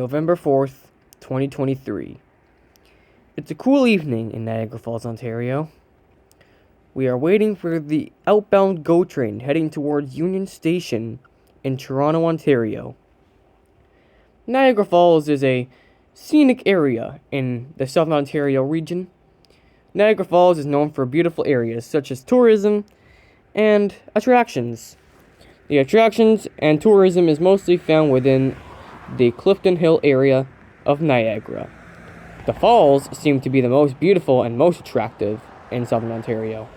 November 4th, 2023. It's a cool evening in Niagara Falls, Ontario. We are waiting for the outbound GO train heading towards Union Station in Toronto, Ontario. Niagara Falls is a scenic area in the Southern Ontario region. Niagara Falls is known for beautiful areas such as tourism and attractions. The attractions and tourism is mostly found within the Clifton Hill area of Niagara. The falls seem to be the most beautiful and most attractive in Southern Ontario.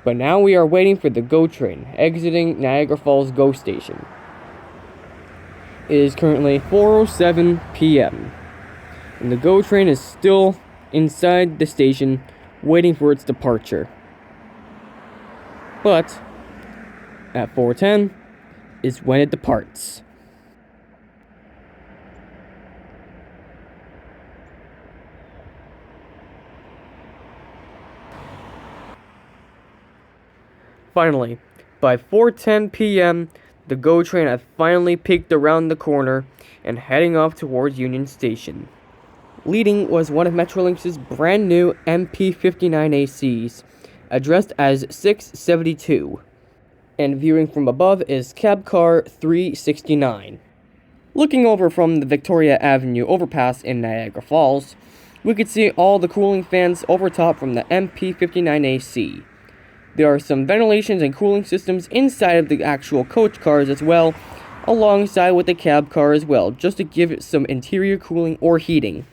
But now we are waiting for the GO train exiting Niagara Falls GO station. It is currently 4:07 p.m. and the GO train is still inside the station waiting for its departure. But at 4:10 is when it departs. Finally, by 4:10 p.m., the GO train had finally peeked around the corner and heading off towards Union Station. Leading was one of Metrolinx's brand new MP59ACs, addressed as 672. And viewing from above is cab car 369. Looking over from the Victoria Avenue overpass in Niagara Falls, we could see all the cooling fans over top from the MP59AC. There are some ventilations and cooling systems inside of the actual coach cars as well, alongside with the cab car as well, just to give it some interior cooling or heating.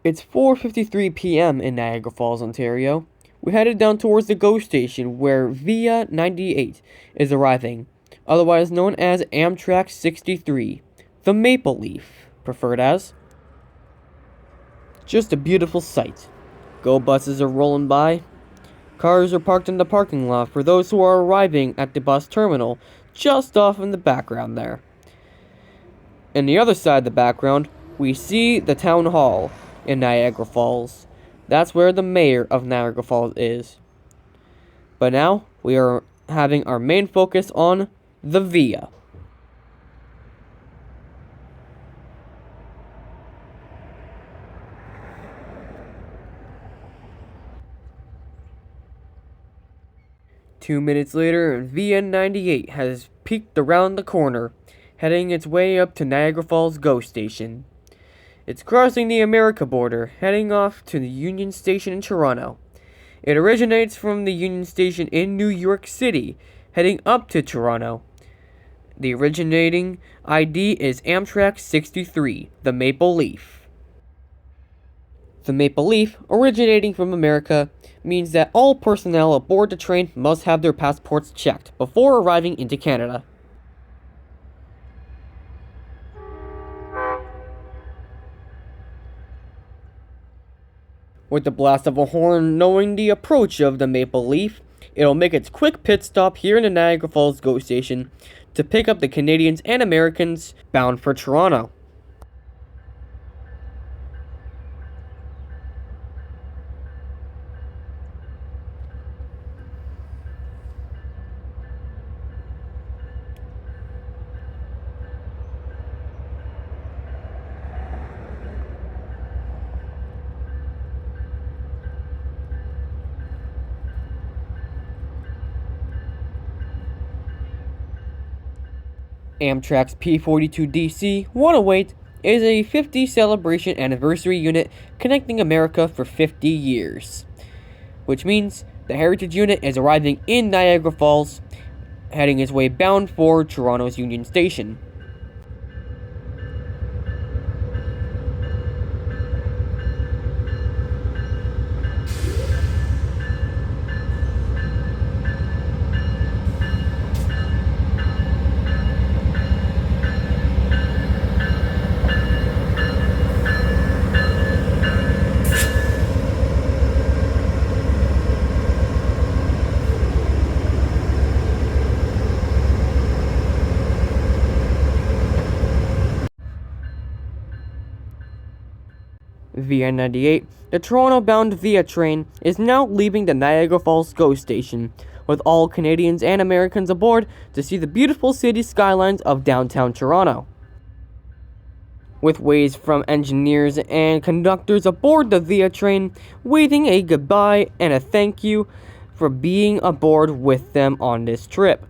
It's 4:53 p.m. in Niagara Falls, Ontario. We headed down towards the GO station where Via 98 is arriving, otherwise known as Amtrak 63, the Maple Leaf, preferred as. Just a beautiful sight. GO buses are rolling by. Cars are parked in the parking lot for those who are arriving at the bus terminal, just off in the background there. In the other side of the background, we see the town hall in Niagara Falls. That's where the mayor of Niagara Falls is. But now, we are having our main focus on the Via. 2 minutes later, VN98 has peeked around the corner, heading its way up to Niagara Falls GO Station. It's crossing the America border, heading off to the Union Station in Toronto. It originates from the Union Station in New York City, heading up to Toronto. The originating ID is Amtrak 63, the Maple Leaf. The Maple Leaf, originating from America, means that all personnel aboard the train must have their passports checked before arriving into Canada. With the blast of a horn knowing the approach of the Maple Leaf, it'll make its quick pit stop here in the Niagara Falls GO Station to pick up the Canadians and Americans bound for Toronto. Amtrak's P42DC 108 is a 50 celebration anniversary unit connecting America for 50 years, which means the Heritage Unit is arriving in Niagara Falls, heading its way bound for Toronto's Union Station. Via 98, the Toronto-bound Via train is now leaving the Niagara Falls GO Station, with all Canadians and Americans aboard to see the beautiful city skylines of downtown Toronto. With waves from engineers and conductors aboard the Via train, waving a goodbye and a thank you for being aboard with them on this trip.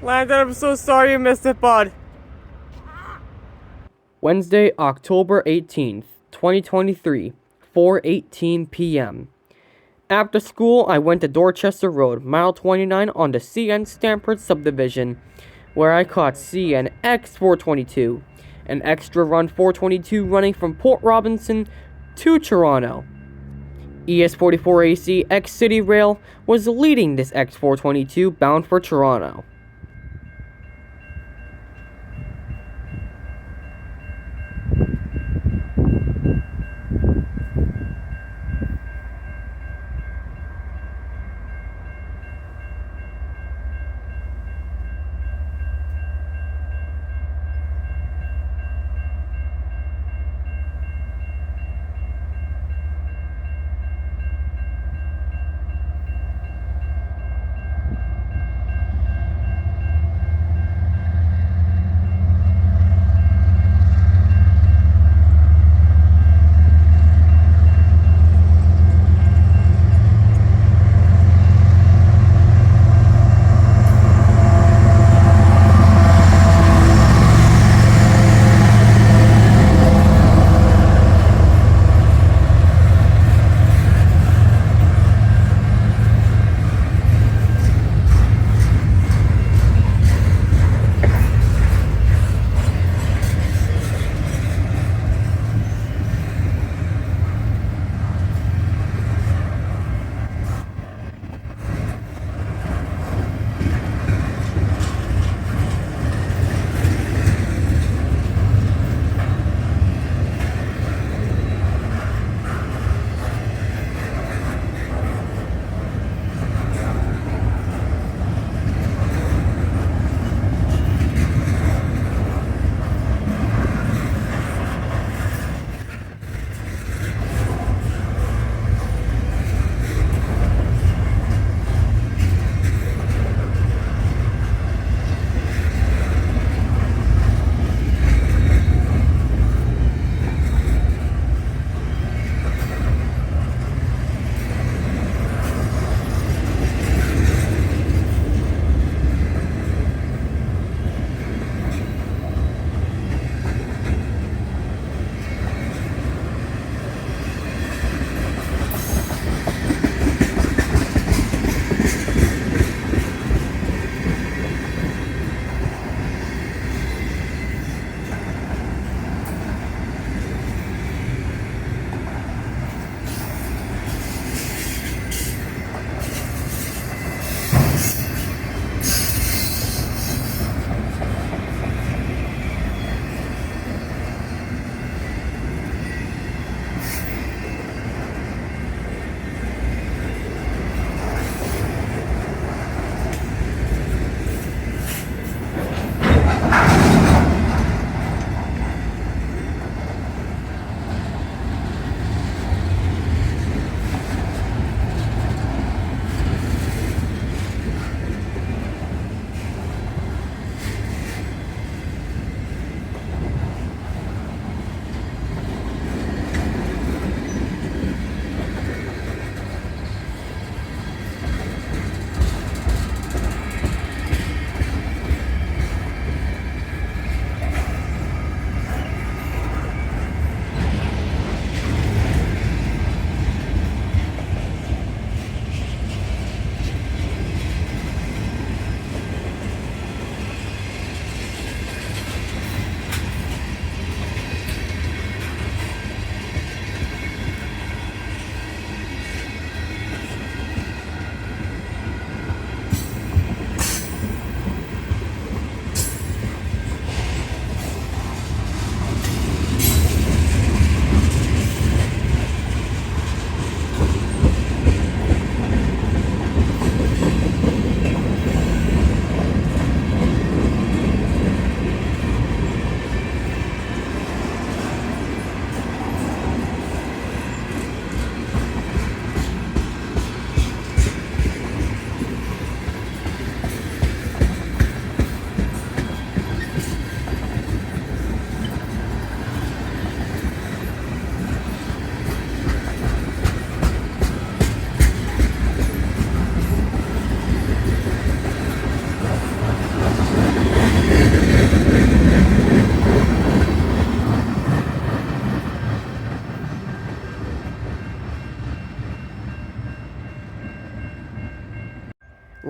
Landon, I'm so sorry you missed it, bud. Wednesday, October 18th, 2023, 4:18 p.m. After school, I went to Dorchester Road, mile 29 on the CN Stamford subdivision, where I caught CN X422, an extra run 422 running from Port Robinson to Toronto. ES44AC X City Rail was leading this X422 bound for Toronto.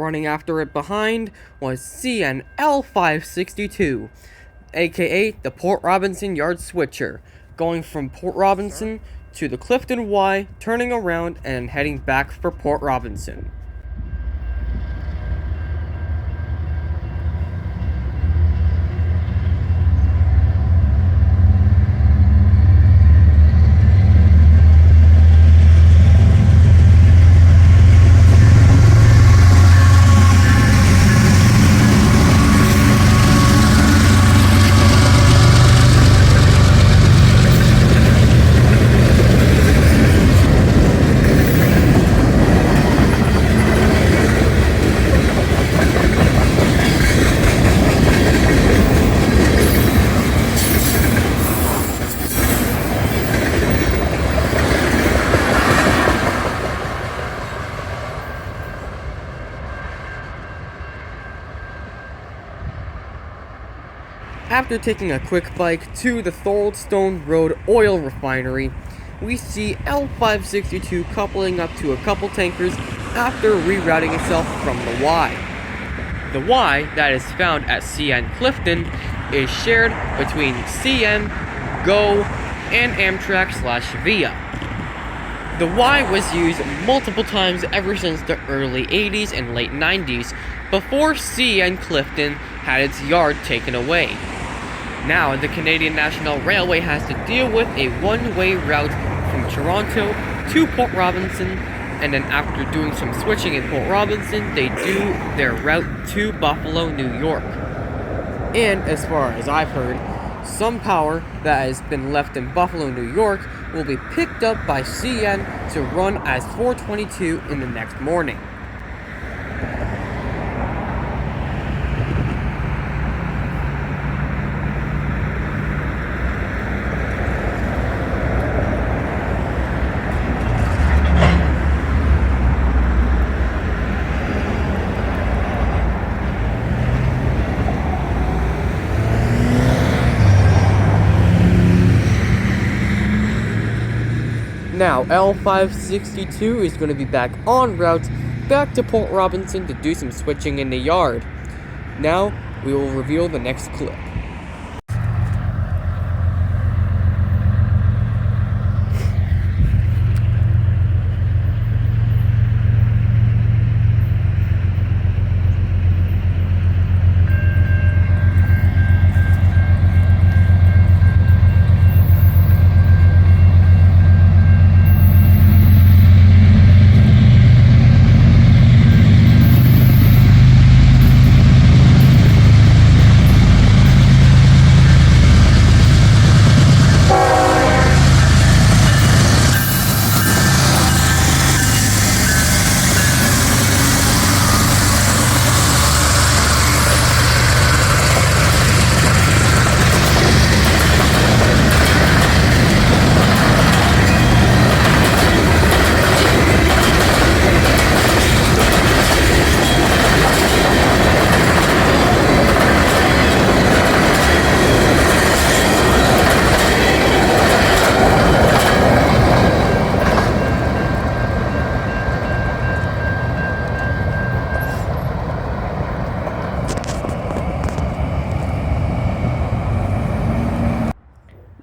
running after it behind was CN L562, aka the Port Robinson Yard Switcher, going from Port Robinson to the Clifton Y, turning around and heading back for Port Robinson. After taking a quick bike to the Thoroldstone Road oil refinery, we see L562 coupling up to a couple tankers after rerouting itself from the Y. The Y that is found at CN Clifton is shared between CN, GO, and Amtrak/VIA. The Y was used multiple times ever since the early 80s and late 90s, before CN Clifton had its yard taken away. Now, the Canadian National Railway has to deal with a one-way route from Toronto to Port Robinson, and then after doing some switching in Port Robinson, they do their route to Buffalo, New York. And as far as I've heard, some power that has been left in Buffalo, New York will be picked up by CN to run as 422 in the next morning. Now, L562 is going to be back en route back to Port Robinson to do some switching in the yard. Now, we will reveal the next clip.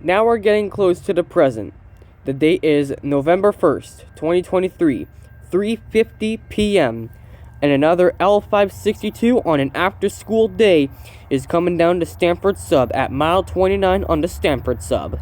Now we're getting close to the present. The date is November 1st, 2023, 3:50 p.m. And another L562 on an after-school day is coming down to Stamford Sub at mile 29 on the Stamford Sub.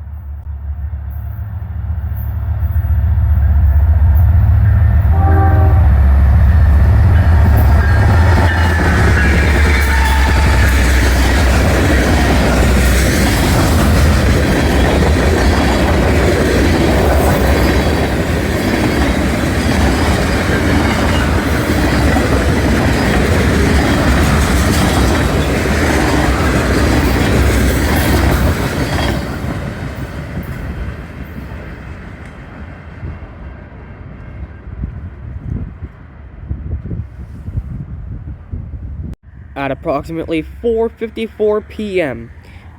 At approximately 4:54 p.m.,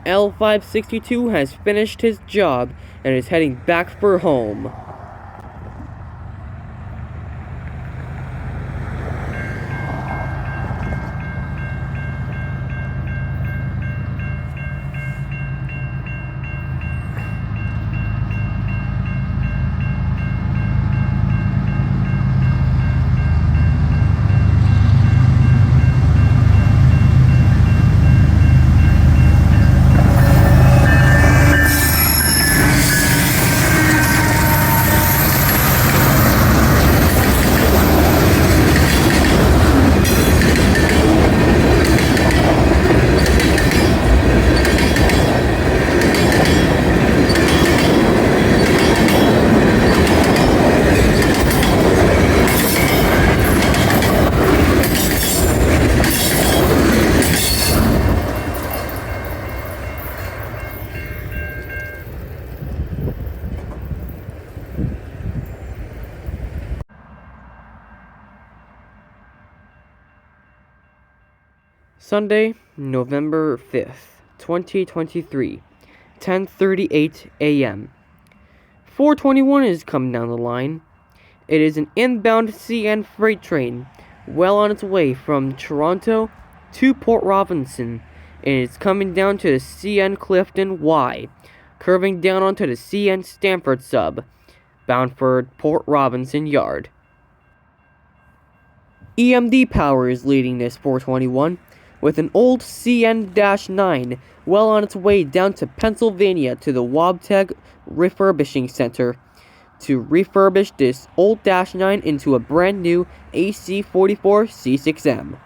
L562 has finished his job and is heading back for home. Sunday, November 5th, 2023, 10:38 a.m. 421 is coming down the line. It is an inbound CN freight train, well on its way from Toronto to Port Robinson, and it's coming down to the CN Clifton Y, curving down onto the CN Stamford sub, bound for Port Robinson Yard. EMD Power is leading this 421, with an old CN-9 well on its way down to Pennsylvania to the Wabtec Refurbishing Center to refurbish this old Dash 9 into a brand new AC-44 C6M.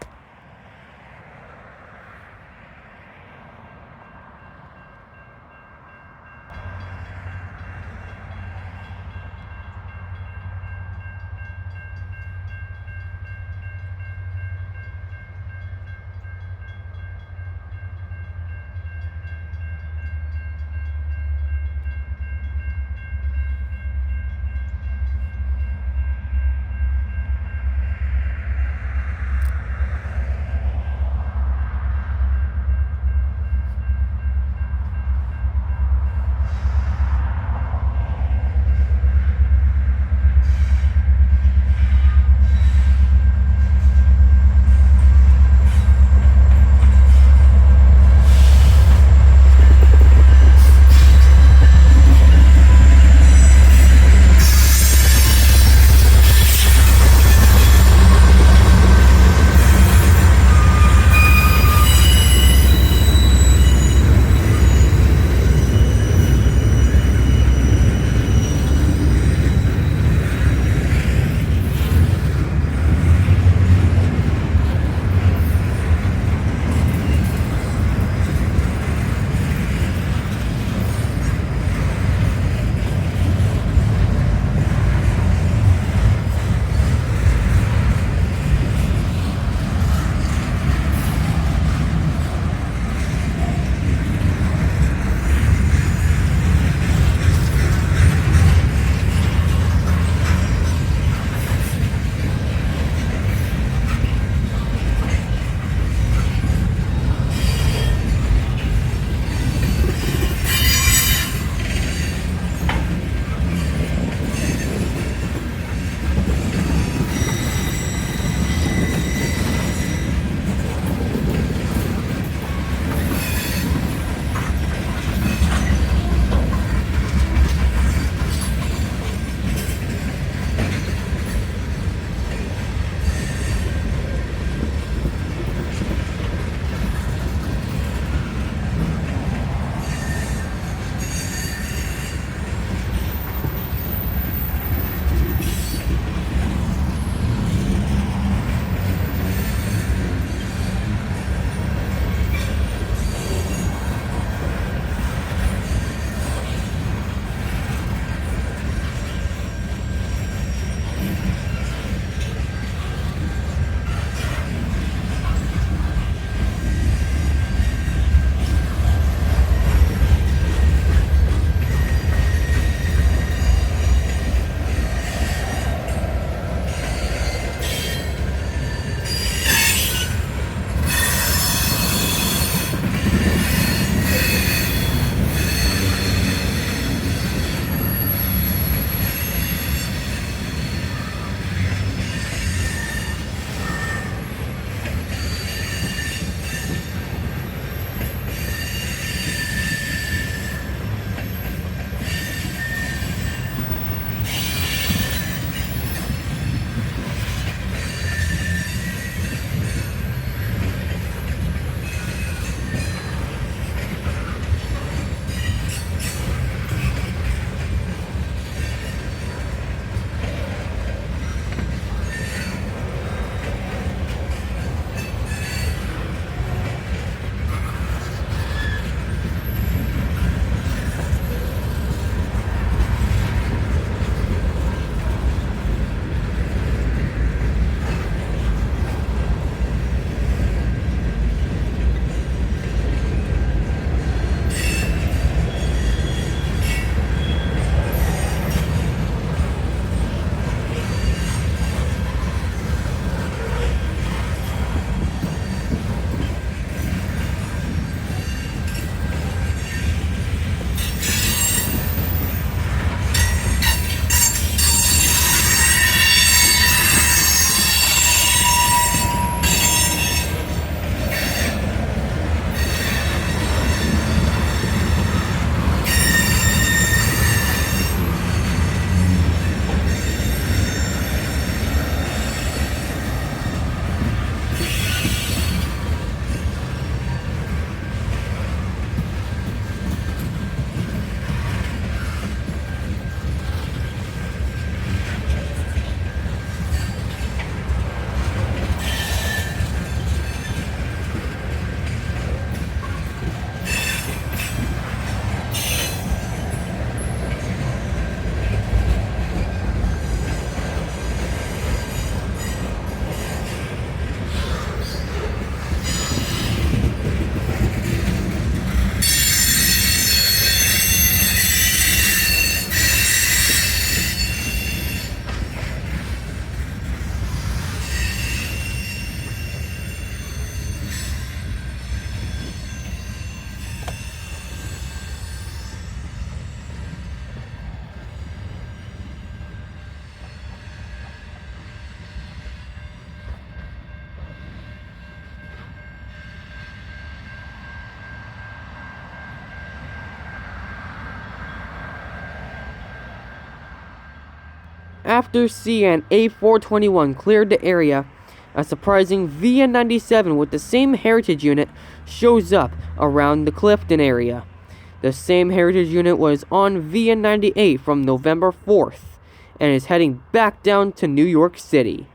After CN A421 cleared the area, a surprising VN97 with the same heritage unit shows up around the Clifton area. The same heritage unit was on VN98 from November 4th and is heading back down to New York City.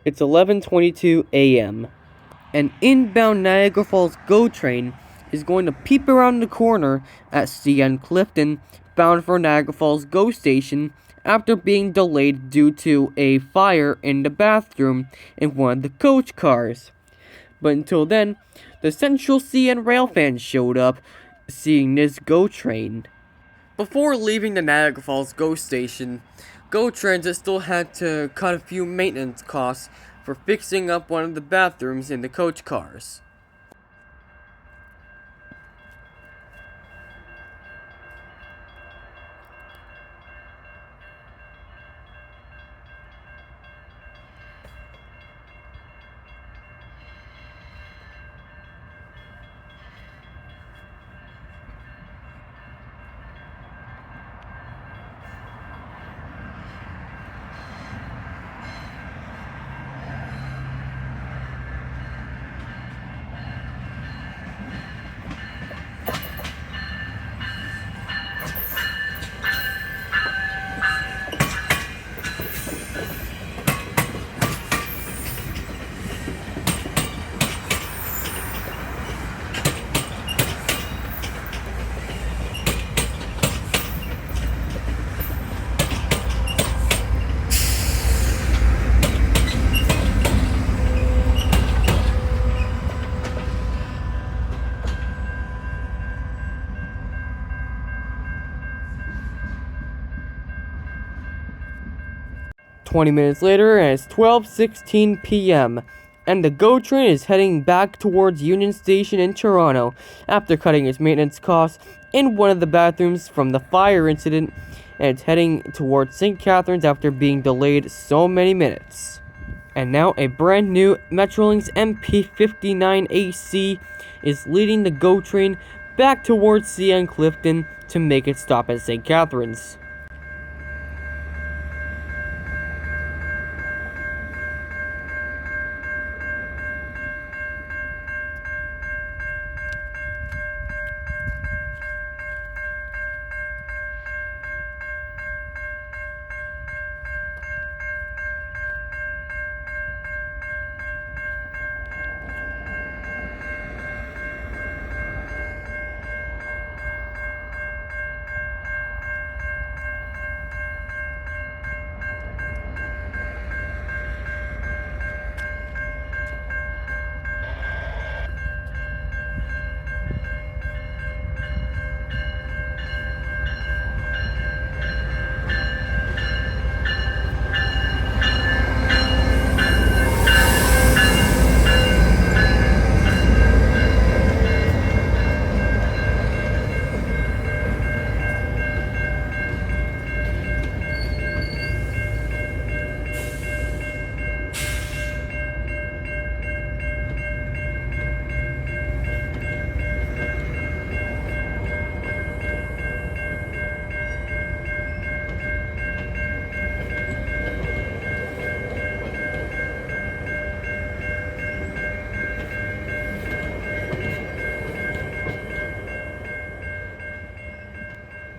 It's 11:22 a.m. An inbound Niagara Falls GO train is going to peep around the corner at CN Clifton, bound for Niagara Falls GO station after being delayed due to a fire in the bathroom in one of the coach cars. But until then, the Central CN Railfan showed up, seeing this GO train. Before leaving the Niagara Falls GO station, GO Transit still had to cut a few maintenance costs for fixing up one of the bathrooms in the coach cars. "20 minutes later, and it's 12:16 p.m., and the GO train is heading back towards Union Station in Toronto after cutting its maintenance costs in one of the bathrooms from the fire incident, and it's heading towards St. Catharines after being delayed so many minutes. And now a brand new Metrolinx MP59AC is leading the GO train back towards CN Clifton to make its stop at St. Catharines.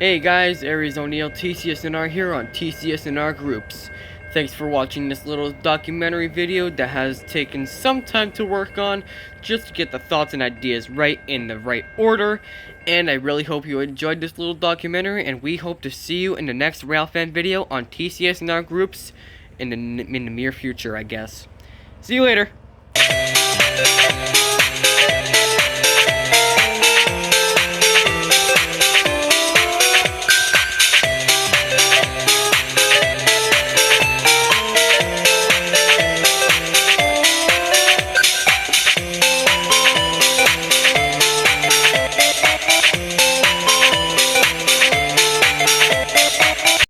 Hey guys, Aries O'Neill, TCSNR here on TCSNR Groups. Thanks for watching this little documentary video that has taken some time to work on just to get the thoughts and ideas right in the right order. And I really hope you enjoyed this little documentary, and we hope to see you in the next Railfan video on TCSNR Groups in the near future, I guess. See you later.